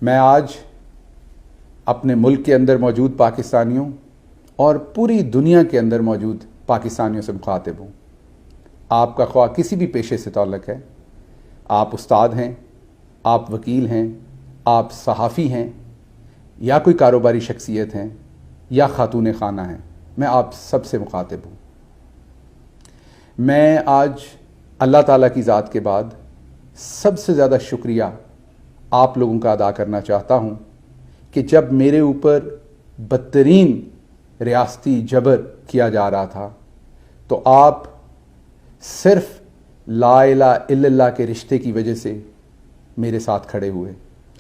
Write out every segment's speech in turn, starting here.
میں آج اپنے ملک کے اندر موجود پاکستانیوں اور پوری دنیا کے اندر موجود پاکستانیوں سے مخاطب ہوں۔ آپ کا خواہ کسی بھی پیشے سے تعلق ہے، آپ استاد ہیں، آپ وکیل ہیں، آپ صحافی ہیں، یا کوئی کاروباری شخصیت ہیں، یا خاتون خانہ ہیں، میں آپ سب سے مخاطب ہوں۔ میں آج اللہ تعالیٰ کی ذات کے بعد سب سے زیادہ شکریہ آپ لوگوں کا ادا کرنا چاہتا ہوں کہ جب میرے اوپر بدترین ریاستی جبر کیا جا رہا تھا تو آپ صرف لا الہ الا اللہ کے رشتے کی وجہ سے میرے ساتھ کھڑے ہوئے۔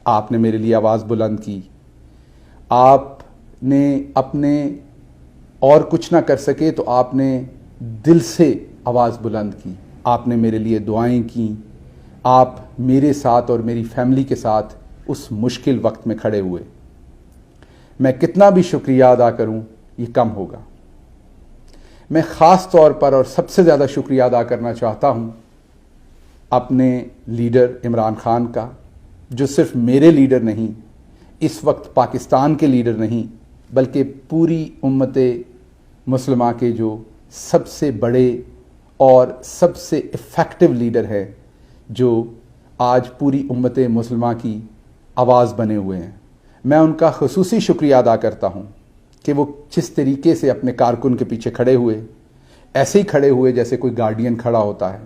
آپ نے میرے لیے آواز بلند کی، آپ نے اپنے اور کچھ نہ کر سکے تو آپ نے دل سے آواز بلند کی، آپ نے میرے لیے دعائیں کیں، آپ میرے ساتھ اور میری فیملی کے ساتھ اس مشکل وقت میں کھڑے ہوئے۔ میں کتنا بھی شکریہ ادا کروں یہ کم ہوگا۔ میں خاص طور پر اور سب سے زیادہ شکریہ ادا کرنا چاہتا ہوں اپنے لیڈر عمران خان کا، جو صرف میرے لیڈر نہیں، اس وقت پاکستان کے لیڈر نہیں، بلکہ پوری امت مسلمہ کے جو سب سے بڑے اور سب سے ایفیکٹو لیڈر ہیں، جو آج پوری امت مسلمہ کی آواز بنے ہوئے ہیں۔ میں ان کا خصوصی شکریہ ادا کرتا ہوں کہ وہ جس طریقے سے اپنے کارکن کے پیچھے کھڑے ہوئے، ایسے ہی کھڑے ہوئے جیسے کوئی گارڈین کھڑا ہوتا ہے،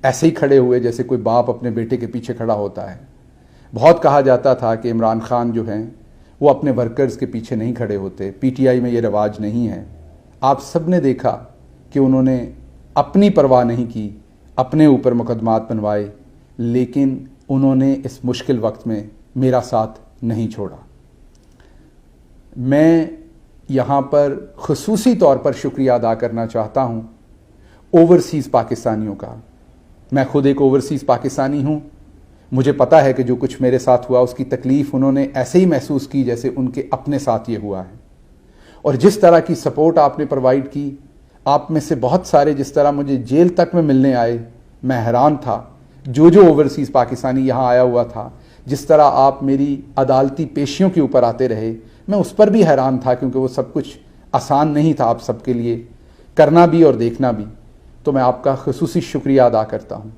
ایسے ہی کھڑے ہوئے جیسے کوئی باپ اپنے بیٹے کے پیچھے کھڑا ہوتا ہے۔ بہت کہا جاتا تھا کہ عمران خان جو ہیں وہ اپنے ورکرز کے پیچھے نہیں کھڑے ہوتے، پی ٹی آئی میں یہ رواج نہیں ہے۔ آپ سب نے دیکھا کہ انہوں نے اپنی پرواہ نہیں کی، اپنے اوپر مقدمات بنوائے، لیکن انہوں نے اس مشکل وقت میں میرا ساتھ نہیں چھوڑا۔ میں یہاں پر خصوصی طور پر شکریہ ادا کرنا چاہتا ہوں اوورسیز پاکستانیوں کا۔ میں خود ایک اوورسیز پاکستانی ہوں۔ مجھے پتہ ہے کہ جو کچھ میرے ساتھ ہوا اس کی تکلیف انہوں نے ایسے ہی محسوس کی جیسے ان کے اپنے ساتھ یہ ہوا ہے، اور جس طرح کی سپورٹ آپ نے پرووائڈ کی، آپ میں سے بہت سارے جس طرح مجھے جیل تک میں ملنے آئے، میں حیران تھا۔ جو اوورسیز پاکستانی یہاں آیا ہوا تھا، جس طرح آپ میری عدالتی پیشیوں کے اوپر آتے رہے، میں اس پر بھی حیران تھا، کیونکہ وہ سب کچھ آسان نہیں تھا آپ سب کے لیے کرنا بھی اور دیکھنا بھی۔ تو میں آپ کا خصوصی شکریہ ادا کرتا ہوں،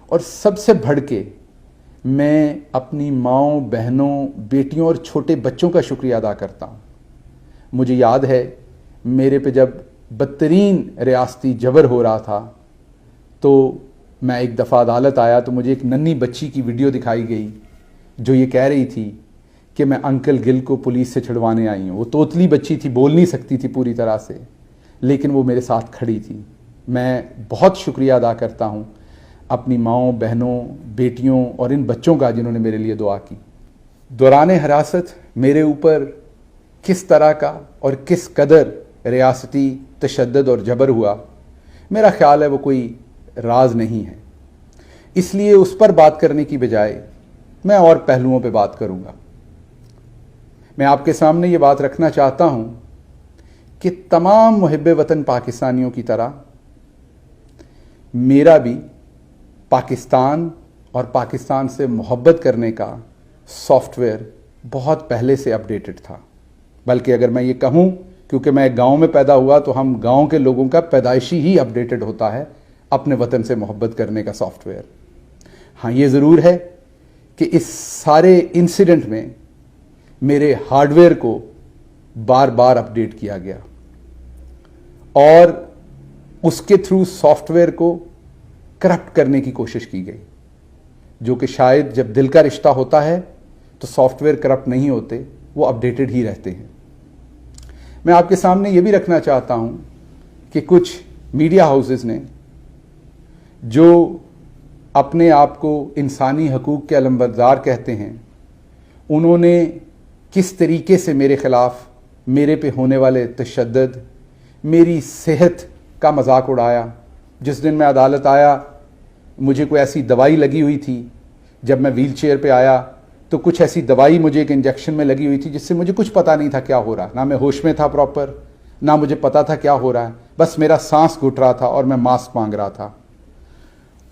اور سب سے بڑھ کے میں اپنی ماؤں، بہنوں، بیٹیوں اور چھوٹے بچوں کا شکریہ ادا کرتا ہوں۔ مجھے یاد ہے میرے پہ جب بدترین ریاستی جبر ہو رہا تھا تو میں ایک دفعہ عدالت آیا تو مجھے ایک ننھی بچی کی ویڈیو دکھائی گئی جو یہ کہہ رہی تھی کہ میں انکل گل کو پولیس سے چھڑوانے آئی ہوں۔ وہ توتلی بچی تھی، بول نہیں سکتی تھی پوری طرح سے، لیکن وہ میرے ساتھ کھڑی تھی۔ میں بہت شکریہ ادا کرتا ہوں اپنی ماؤں، بہنوں، بیٹیوں اور ان بچوں کا جنہوں نے میرے لیے دعا کی۔ دوران حراست میرے اوپر کس طرح کا اور کس قدر ریاستی تشدد اور جبر ہوا، میرا خیال ہے وہ کوئی راز نہیں ہے۔ اس لیے اس پر بات کرنے کی بجائے میں اور پہلوؤں پہ بات کروں گا۔ میں آپ کے سامنے یہ بات رکھنا چاہتا ہوں کہ تمام محب وطن پاکستانیوں کی طرح میرا بھی پاکستان اور پاکستان سے محبت کرنے کا سافٹ ویئر بہت پہلے سے اپڈیٹڈ تھا، بلکہ اگر میں یہ کہوں، کیونکہ میں ایک گاؤں میں پیدا ہوا تو ہم گاؤں کے لوگوں کا پیدائشی ہی اپڈیٹڈ ہوتا ہے اپنے وطن سے محبت کرنے کا سافٹ ویئر۔ ہاں، یہ ضرور ہے کہ اس سارے انسیڈنٹ میں میرے ہارڈ ویئر کو بار بار اپڈیٹ کیا گیا، اور اس کے تھرو سافٹ ویئر کو کرپٹ کرنے کی کوشش کی گئی، جو کہ شاید جب دل کا رشتہ ہوتا ہے تو سافٹ ویئر کرپٹ نہیں ہوتے، وہ اپڈیٹڈ ہی رہتے ہیں۔ میں آپ کے سامنے یہ بھی رکھنا چاہتا ہوں کہ کچھ میڈیا ہاؤسز نے جو اپنے آپ کو انسانی حقوق کے علمبردار کہتے ہیں، انہوں نے کس طریقے سے میرے خلاف، میرے پہ ہونے والے تشدد، میری صحت کا مذاق اڑایا۔ جس دن میں عدالت آیا مجھے کوئی ایسی دوائی لگی ہوئی تھی، جب میں ویل چیئر پہ آیا تو کچھ ایسی دوائی مجھے ایک انجیکشن میں لگی ہوئی تھی جس سے مجھے کچھ پتہ نہیں تھا کیا ہو رہا، نہ میں ہوش میں تھا پراپر، نہ مجھے پتا تھا کیا ہو رہا ہے، بس میرا سانس گھٹ رہا تھا اور میں ماسک مانگ رہا تھا۔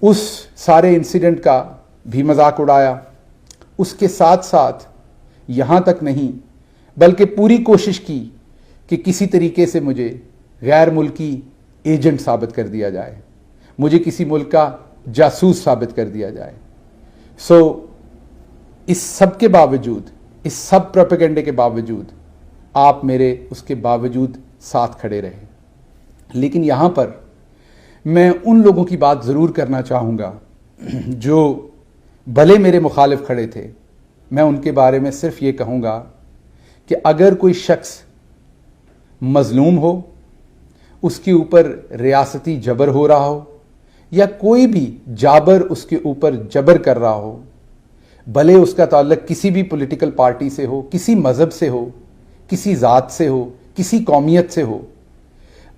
اس سارے انسیڈنٹ کا بھی مذاق اڑایا۔ اس کے ساتھ ساتھ یہاں تک نہیں بلکہ پوری کوشش کی کہ کسی طریقے سے مجھے غیر ملکی ایجنٹ ثابت کر دیا جائے، مجھے کسی ملک کا جاسوس ثابت کر دیا جائے۔ اس سب کے باوجود، اس سب پروپیگنڈے کے باوجود آپ میرے اس کے باوجود ساتھ کھڑے رہے۔ لیکن یہاں پر میں ان لوگوں کی بات ضرور کرنا چاہوں گا جو بھلے میرے مخالف کھڑے تھے۔ میں ان کے بارے میں صرف یہ کہوں گا کہ اگر کوئی شخص مظلوم ہو، اس کے اوپر ریاستی جبر ہو رہا ہو، یا کوئی بھی جابر اس کے اوپر جبر کر رہا ہو، بھلے اس کا تعلق کسی بھی پولیٹیکل پارٹی سے ہو، کسی مذہب سے ہو، کسی ذات سے ہو، کسی قومیت سے ہو،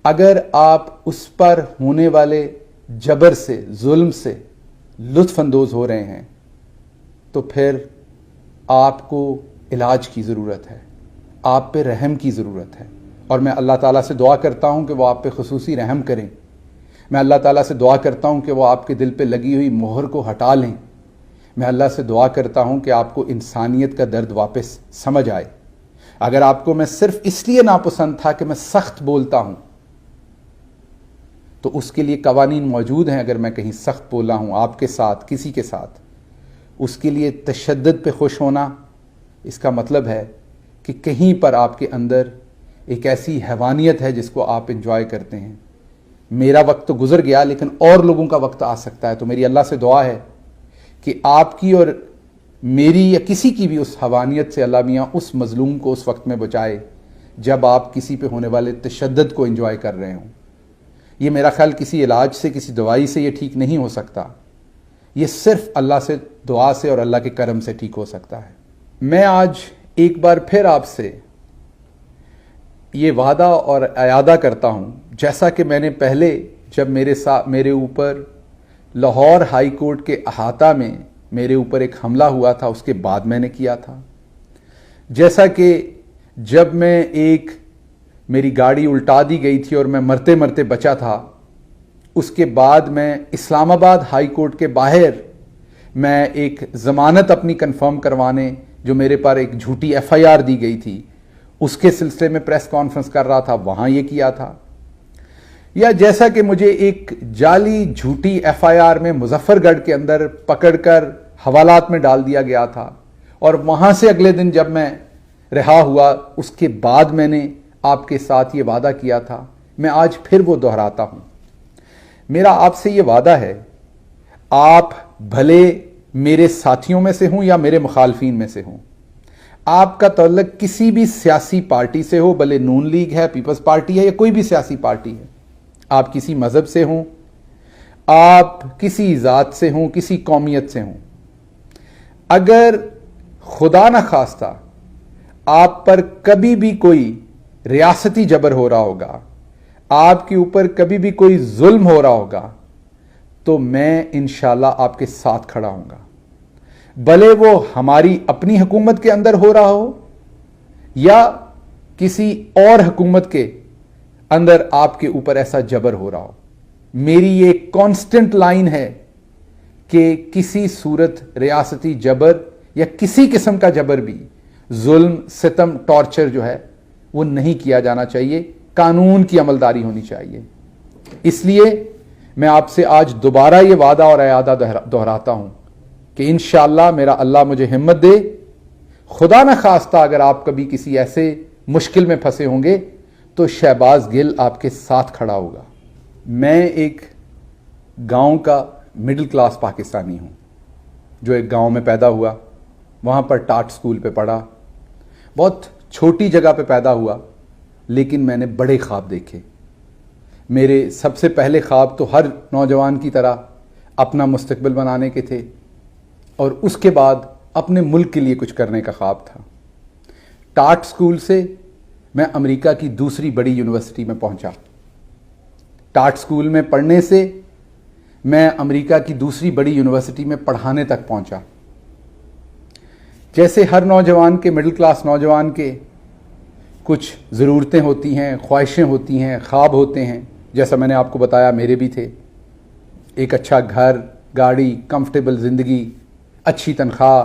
اگر آپ اس پر ہونے والے جبر سے، ظلم سے لطف اندوز ہو رہے ہیں تو پھر آپ کو علاج کی ضرورت ہے، آپ پہ رحم کی ضرورت ہے۔ اور میں اللہ تعالیٰ سے دعا کرتا ہوں کہ وہ آپ پہ خصوصی رحم کریں۔ میں اللہ تعالیٰ سے دعا کرتا ہوں کہ وہ آپ کے دل پہ لگی ہوئی مہر کو ہٹا لیں۔ میں اللہ سے دعا کرتا ہوں کہ آپ کو انسانیت کا درد واپس سمجھ آئے۔ اگر آپ کو میں صرف اس لیے ناپسند تھا کہ میں سخت بولتا ہوں تو اس کے لیے قوانین موجود ہیں۔ اگر میں کہیں سخت بولا ہوں آپ کے ساتھ، کسی کے ساتھ، اس کے لیے تشدد پہ خوش ہونا، اس کا مطلب ہے کہ کہیں پر آپ کے اندر ایک ایسی حیوانیت ہے جس کو آپ انجوائے کرتے ہیں۔ میرا وقت تو گزر گیا، لیکن اور لوگوں کا وقت آ سکتا ہے۔ تو میری اللہ سے دعا ہے کہ آپ کی اور میری یا کسی کی بھی اس حیوانیت سے اللہ میاں اس مظلوم کو اس وقت میں بچائے جب آپ کسی پہ ہونے والے تشدد کو انجوائے کر رہے ہوں۔ یہ میرا خیال کسی علاج سے، کسی دوائی سے یہ ٹھیک نہیں ہو سکتا۔ یہ صرف اللہ سے دعا سے اور اللہ کے کرم سے ٹھیک ہو سکتا ہے۔ میں آج ایک بار پھر آپ سے یہ وعدہ اور اعادہ کرتا ہوں، جیسا کہ میں نے پہلے جب میرے اوپر لاہور ہائی کورٹ کے احاطہ میں میرے اوپر ایک حملہ ہوا تھا، اس کے بعد میں نے کیا تھا، جیسا کہ جب میں میری گاڑی الٹا دی گئی تھی اور میں مرتے مرتے بچا تھا، اس کے بعد میں اسلام آباد ہائی کورٹ کے باہر میں ایک ضمانت اپنی کنفرم کروانے، جو میرے پر ایک جھوٹی ایف آئی آر دی گئی تھی، اس کے سلسلے میں پریس کانفرنس کر رہا تھا، وہاں یہ کیا تھا۔ یا جیسا کہ مجھے ایک جعلی جھوٹی ایف آئی آر میں مظفر گڑھ کے اندر پکڑ کر حوالات میں ڈال دیا گیا تھا، اور وہاں سے اگلے دن جب میں رہا ہوا، اس کے بعد میں نے آپ کے ساتھ یہ وعدہ کیا تھا، میں آج پھر وہ دہراتا ہوں۔ میرا آپ سے یہ وعدہ ہے، آپ بھلے میرے ساتھیوں میں سے ہوں یا میرے مخالفین میں سے ہوں، آپ کا تعلق کسی بھی سیاسی پارٹی سے ہو، بھلے نون لیگ ہے، پیپلز پارٹی ہے، یا کوئی بھی سیاسی پارٹی ہے، آپ کسی مذہب سے ہوں، آپ کسی ذات سے ہوں، کسی قومیت سے ہوں، اگر خدا نخواستہ آپ پر کبھی بھی کوئی ریاستی جبر ہو رہا ہوگا، آپ کے اوپر کبھی بھی کوئی ظلم ہو رہا ہوگا، تو میں انشاءاللہ آپ کے ساتھ کھڑا ہوں گا، بھلے وہ ہماری اپنی حکومت کے اندر ہو رہا ہو یا کسی اور حکومت کے اندر آپ کے اوپر ایسا جبر ہو رہا ہو۔ میری یہ کانسٹنٹ لائن ہے کہ کسی صورت ریاستی جبر یا کسی قسم کا جبر بھی، ظلم، ستم، ٹارچر جو ہے وہ نہیں کیا جانا چاہیے، قانون کی عملداری ہونی چاہیے۔ اس لیے میں آپ سے آج دوبارہ یہ وعدہ اور اعادہ دہراتا ہوں کہ انشاءاللہ میرا اللہ مجھے ہمت دے، خدا نہ خواستہ اگر آپ کبھی کسی ایسے مشکل میں پھنسے ہوں گے تو شہباز گل آپ کے ساتھ کھڑا ہوگا۔ میں ایک گاؤں کا مڈل کلاس پاکستانی ہوں جو ایک گاؤں میں پیدا ہوا، وہاں پر ٹاٹ سکول پہ پڑھا، بہت چھوٹی جگہ پہ پیدا ہوا، لیکن میں نے بڑے خواب دیکھے۔ میرے سب سے پہلے خواب تو ہر نوجوان کی طرح اپنا مستقبل بنانے کے تھے، اور اس کے بعد اپنے ملک کے لیے کچھ کرنے کا خواب تھا۔ ٹاٹ سکول سے میں امریکہ کی دوسری بڑی یونیورسٹی میں پہنچا۔ ٹاٹ سکول میں پڑھنے سے میں امریکہ کی دوسری بڑی یونیورسٹی میں پڑھانے تک پہنچا۔ جیسے ہر نوجوان کے، مڈل کلاس نوجوان کے کچھ ضرورتیں ہوتی ہیں، خواہشیں ہوتی ہیں، خواب ہوتے ہیں، جیسا میں نے آپ کو بتایا میرے بھی تھے۔ ایک اچھا گھر، گاڑی، کمفرٹیبل زندگی، اچھی تنخواہ،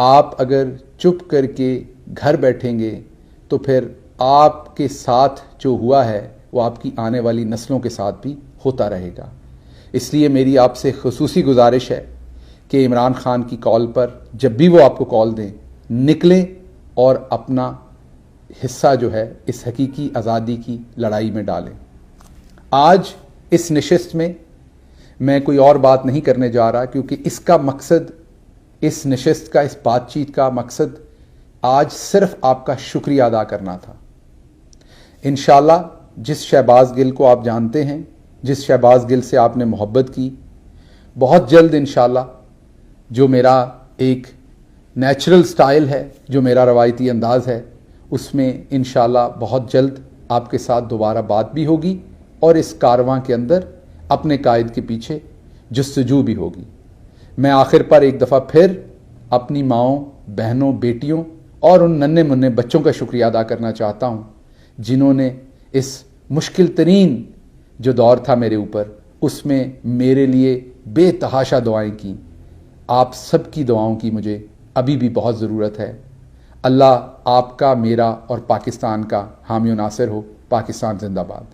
آپ اگر چپ کر کے گھر بیٹھیں گے تو پھر آپ کے ساتھ جو ہوا ہے وہ آپ کی آنے والی نسلوں کے ساتھ بھی ہوتا رہے گا. اس لیے میری آپ سے خصوصی گزارش ہے کہ عمران خان کی کال پر جب بھی وہ آپ کو کال دیں نکلیں اور اپنا حصہ جو ہے اس حقیقی آزادی کی لڑائی میں ڈالیں. آج اس نشست میں کوئی اور بات نہیں کرنے جا رہا، کیونکہ اس کا مقصد، اس نشست کا، اس بات چیت کا مقصد آج صرف آپ کا شکریہ ادا کرنا تھا. انشاءاللہ جس شہباز گل کو آپ جانتے ہیں، جس شہباز گل سے آپ نے محبت کی، بہت جلد انشاءاللہ جو میرا ایک نیچرل سٹائل ہے، جو میرا روایتی انداز ہے، اس میں انشاءاللہ بہت جلد آپ کے ساتھ دوبارہ بات بھی ہوگی اور اس کارواں کے اندر اپنے قائد کے پیچھے جستجو بھی ہوگی. میں آخر پر ایک دفعہ پھر اپنی ماؤں، بہنوں، بیٹیوں اور ان ننھے منھے بچوں کا شکریہ ادا کرنا چاہتا ہوں جنہوں نے اس مشکل ترین جو دور تھا میرے اوپر، اس میں میرے لیے بے تحاشا دعائیں کیں. آپ سب کی دعاؤں کی مجھے ابھی بھی بہت ضرورت ہے. اللہ آپ کا، میرا اور پاکستان کا حامی و ناصر ہو. پاکستان زندہ باد.